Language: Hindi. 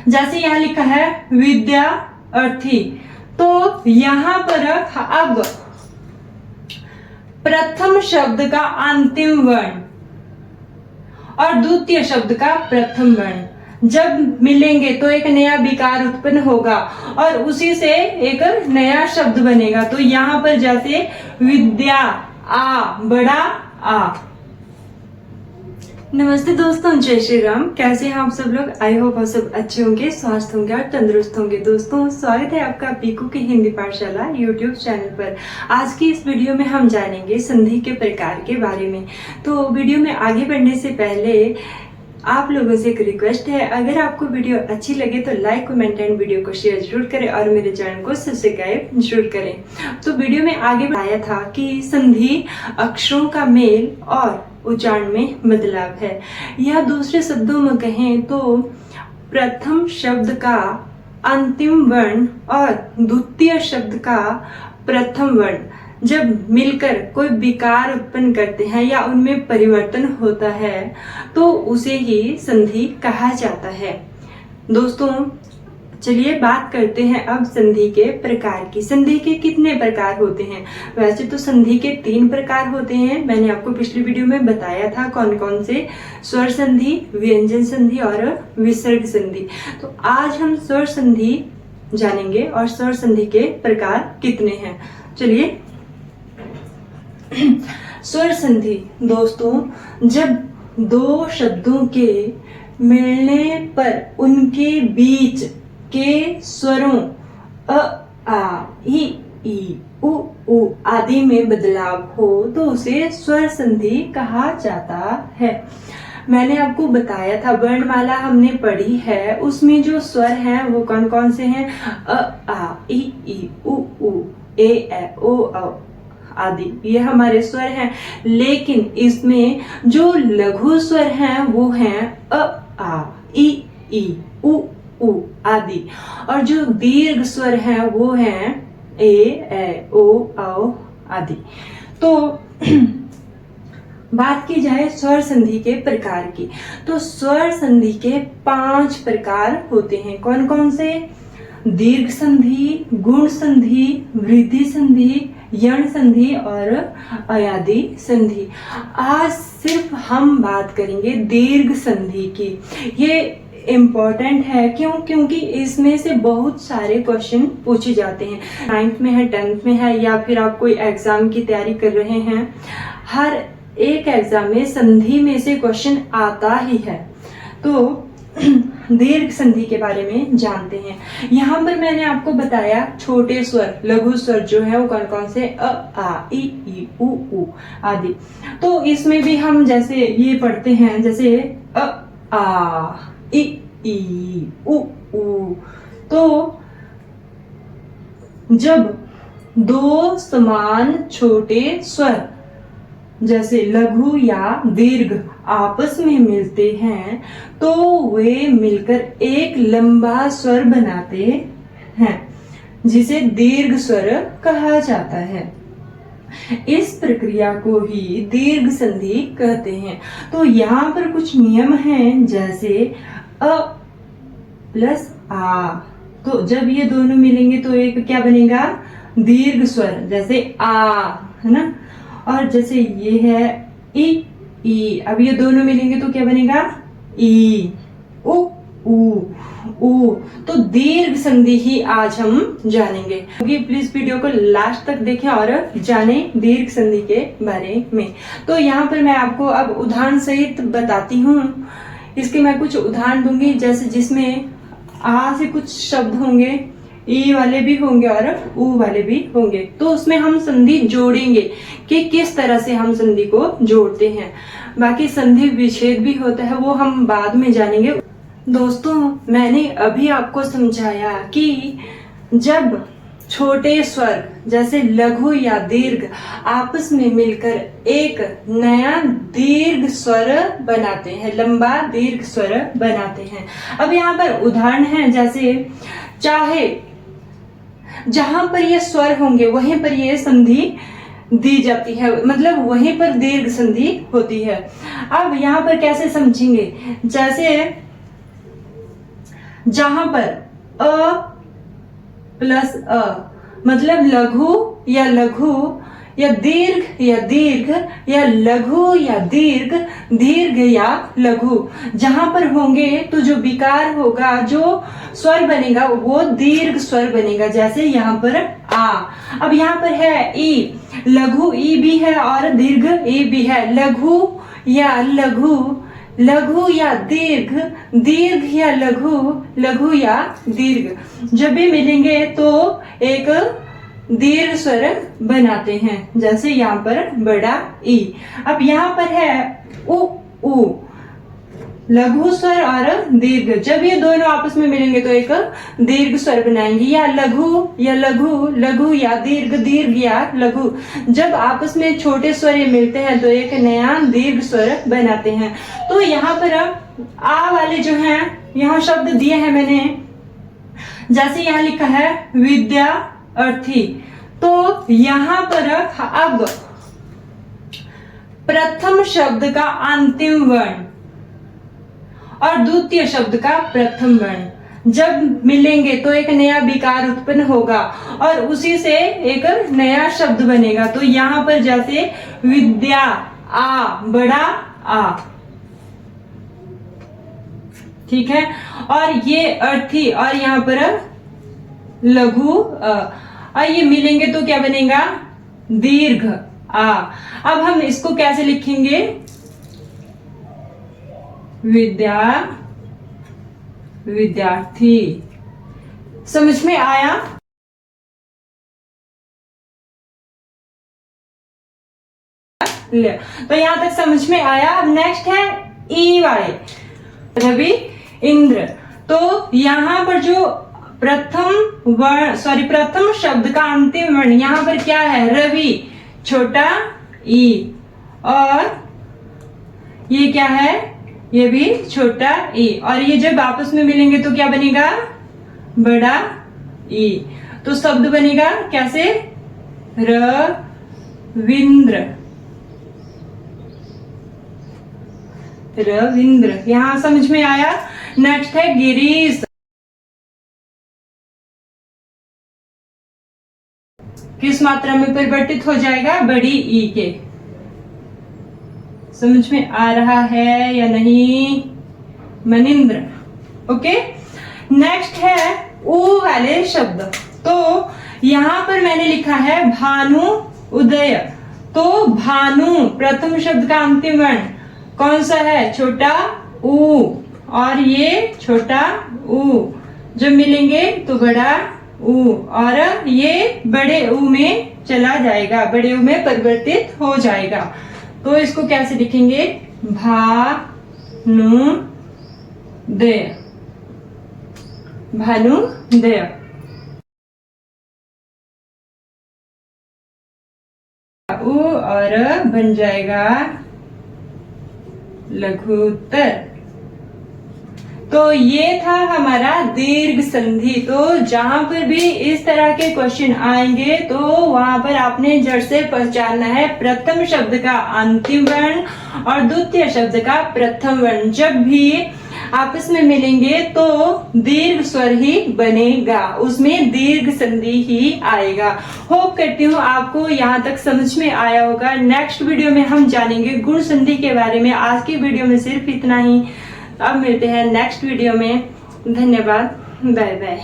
जैसे यहाँ लिखा है विद्यार्थी, तो यहाँ पर अब प्रथम शब्द का अंतिम वर्ण और द्वितीय शब्द का प्रथम वर्ण जब मिलेंगे तो एक नया विकार उत्पन्न होगा और उसी से एक नया शब्द बनेगा। तो यहाँ पर जैसे विद्या, आ, बड़ा आ। नमस्ते दोस्तों, जय श्री राम। कैसे हैं आप सब लोग? आई होप आप सब अच्छे होंगे, स्वस्थ होंगे और तंदुरुस्त होंगे। दोस्तों, स्वागत है आपका पीकू की हिंदी पाठशाला यूट्यूब चैनल पर। आज की इस वीडियो में हम जानेंगे संधि के प्रकार के बारे में। तो वीडियो में आगे बढ़ने से पहले आप लोगों से एक रिक्वेस्ट है, अगर आपको वीडियो अच्छी लगे तो लाइक, कमेंट एंड वीडियो को शेयर जरूर करें और मेरे चैनल को सब्सक्राइब जरूर करें। तो वीडियो में आगे बताया था कि संधि अक्षरों का मेल और उच्चारण में बदलाव है। या दूसरे शब्दों में कहें तो प्रथम शब्द का अंतिम वर्ण और द्वितीय शब्द का प्रथम वर्ण जब मिलकर कोई विकार उत्पन्न करते हैं या उनमें परिवर्तन होता है तो उसे ही संधि कहा जाता है। दोस्तों, चलिए बात करते हैं अब संधि के प्रकार की। संधि के कितने प्रकार होते हैं? वैसे तो संधि के 3 प्रकार होते हैं। मैंने आपको पिछली वीडियो में बताया था कौन कौन से, स्वर संधि, व्यंजन संधि और विसर्ग संधि। तो आज हम स्वर संधि जानेंगे और स्वर संधि के प्रकार कितने हैं। चलिए, स्वर संधि दोस्तों, जब दो शब्दों के मिलने पर उनके बीच के स्वरों अ, आ, ई, उ आदि में बदलाव हो तो उसे स्वर संधि कहा जाता है। मैंने आपको बताया था वर्णमाला हमने पढ़ी है, उसमें जो स्वर हैं वो कौन कौन से हैं? अ, आ, ई, उ, ए, ओ, आदि, ये हमारे स्वर हैं। लेकिन इसमें जो लघु स्वर हैं वो हैं अ, आ, ई, उ आदि, और जो दीर्घ स्वर हैं वो हैं ए, ओ, आदि। तो बात की जाए स्वर संधि के प्रकार की, तो स्वर संधि के 5 प्रकार होते हैं। कौन कौन से? दीर्घ संधि, गुण संधि, वृद्धि संधि, यण संधि और अयादि संधि। आज सिर्फ हम बात करेंगे दीर्घ संधि की। ये इम्पोर्टेंट है, क्यों? क्योंकि इसमें से बहुत सारे क्वेश्चन पूछे जाते हैं। 9th में है, 10th में है, या फिर आप कोई एग्जाम की तैयारी कर रहे हैं, हर एक एग्जाम में संधि में से क्वेश्चन आता ही है। तो दीर्घ संधि के बारे में जानते हैं। यहाँ पर मैंने आपको बताया छोटे स्वर, लघु स्वर जो है वो कौन कौन से? अ, आ, ई, उ आदि। तो इसमें भी हम जैसे ये पढ़ते हैं, जैसे अ, आ, ई, उ। तो जब दो समान छोटे स्वर जैसे लघु या दीर्घ आपस में मिलते हैं तो वे मिलकर एक लंबा स्वर बनाते हैं, जिसे दीर्घ स्वर कहा जाता है। इस प्रक्रिया को ही दीर्घ संधि कहते हैं। तो यहाँ पर कुछ नियम हैं, जैसे अ प्लस आ, तो जब ये दोनों मिलेंगे तो एक क्या बनेगा? दीर्घ स्वर, जैसे आ, है ना। और जैसे ये है ई, अब ये दोनों मिलेंगे तो क्या बनेगा? ई, उ। तो दीर्घ संधि ही आज हम जानेंगे। प्लीज वीडियो को लास्ट तक देखें और जाने दीर्घ संधि के बारे में। तो यहाँ पर मैं आपको अब उदाहरण सहित बताती हूँ। इसके मैं कुछ उदाहरण दूंगी, जैसे जिसमें आ से कुछ शब्द होंगे, ई वाले भी होंगे और उ वाले भी होंगे। तो उसमें हम संधि जोड़ेंगे कि किस तरह से हम संधि को जोड़ते हैं। बाकी संधि विच्छेद भी होता है, वो हम बाद में जानेंगे। दोस्तों, मैंने अभी आपको समझाया कि जब छोटे स्वर जैसे लघु या दीर्घ आपस में मिलकर एक नया दीर्घ स्वर बनाते हैं, लंबा दीर्घ स्वर बनाते हैं। अब यहाँ पर उदाहरण है, जैसे चाहे जहां पर ये स्वर होंगे वहीं पर ये संधि दी जाती है, मतलब वहीं पर दीर्घ संधि होती है। अब यहाँ पर कैसे समझेंगे? जैसे जहां पर अ प्लस अ मतलब लघु या लघु या दीर्घ या लघु या दीर्घ दीर्घ या लघु जहां पर होंगे तो जो विकार होगा, जो स्वर बनेगा वो दीर्घ स्वर बनेगा। जैसे यहाँ पर आ। अब यहाँ पर है ई, लघु ई भी है और दीर्घ ई भी है। लघु या लघु, लघु या दीर्घ, दीर्घ या लघु, लघु या दीर्घ जब भी मिलेंगे तो एक दीर्घ स्वर बनाते हैं। जैसे यहाँ पर बड़ा ई। अब यहाँ पर है उ उ, लघु स्वर और दीर्घ जब ये दोनों आपस में मिलेंगे तो एक दीर्घ स्वर बनाएंगे। या लघु या लघु, लघु या दीर्घ, दीर्घ या लघु जब आपस में छोटे स्वर मिलते हैं तो एक नया दीर्घ स्वर बनाते हैं। तो यहाँ पर आ वाले जो हैं यहाँ शब्द दिए हैं मैंने। जैसे यहाँ लिखा है विद्यार्थी, तो यहाँ पर अब प्रथम शब्द का अंतिम वर्ण और द्वितीय शब्द का प्रथम वर्ण जब मिलेंगे तो एक नया विकार उत्पन्न होगा और उसी से एक नया शब्द बनेगा। तो यहाँ पर जैसे विद्या आ, बड़ा आ, ठीक है। और ये अर्थी और यहाँ पर लघु और ये मिलेंगे तो क्या बनेगा दीर्घ आ। अब हम इसको कैसे लिखेंगे, विद्यार्थी। समझ में आया? तो यहां तक समझ में आया। अब नेक्स्ट है ई वाले, रवि इंद्र। तो यहां पर जो प्रथम शब्द का अंतिम वर्ण यहाँ पर क्या है, रवि, छोटा ई, और ये क्या है, ये भी छोटा ई, और ये जब आपस में मिलेंगे तो क्या बनेगा बड़ा ई। तो शब्द बनेगा कैसे, रविंद्र, रविंद्र। यहां समझ में आया। नेक्स्ट है गिरीश, किस मात्रा में परिवर्तित हो जाएगा, बड़ी ई के। समझ में आ रहा है या नहीं, मनिंद्र। ओके। नेक्स्ट है उ वाले शब्द। तो यहां पर मैंने लिखा है भानु उदय। तो भानु प्रथम शब्द का अंतिम वर्ण कौन सा है, छोटा ऊ, और ये छोटा ऊ जब मिलेंगे तो बड़ा ऊ, और ये बड़े ऊ में चला जाएगा, बड़े ऊ में परिवर्तित हो जाएगा। तो इसको कैसे लिखेंगे, भानुदय, भानुदय। ऊ और बन जाएगा लघुत्तर। तो ये था हमारा दीर्घ संधि। तो जहां पर भी इस तरह के क्वेश्चन आएंगे तो वहां पर आपने जड़ से पहचानना है प्रथम शब्द का अंतिम वर्ण और द्वितीय शब्द का प्रथम वर्ण। जब भी आपस में मिलेंगे तो दीर्घ स्वर ही बनेगा, उसमें दीर्घ संधि ही आएगा। होप करती हूँ आपको यहाँ तक समझ में आया होगा। नेक्स्ट वीडियो में हम जानेंगे गुण संधि के बारे में। आज की वीडियो में सिर्फ इतना ही। अब मिलते हैं नेक्स्ट वीडियो में। धन्यवाद, बाय बाय।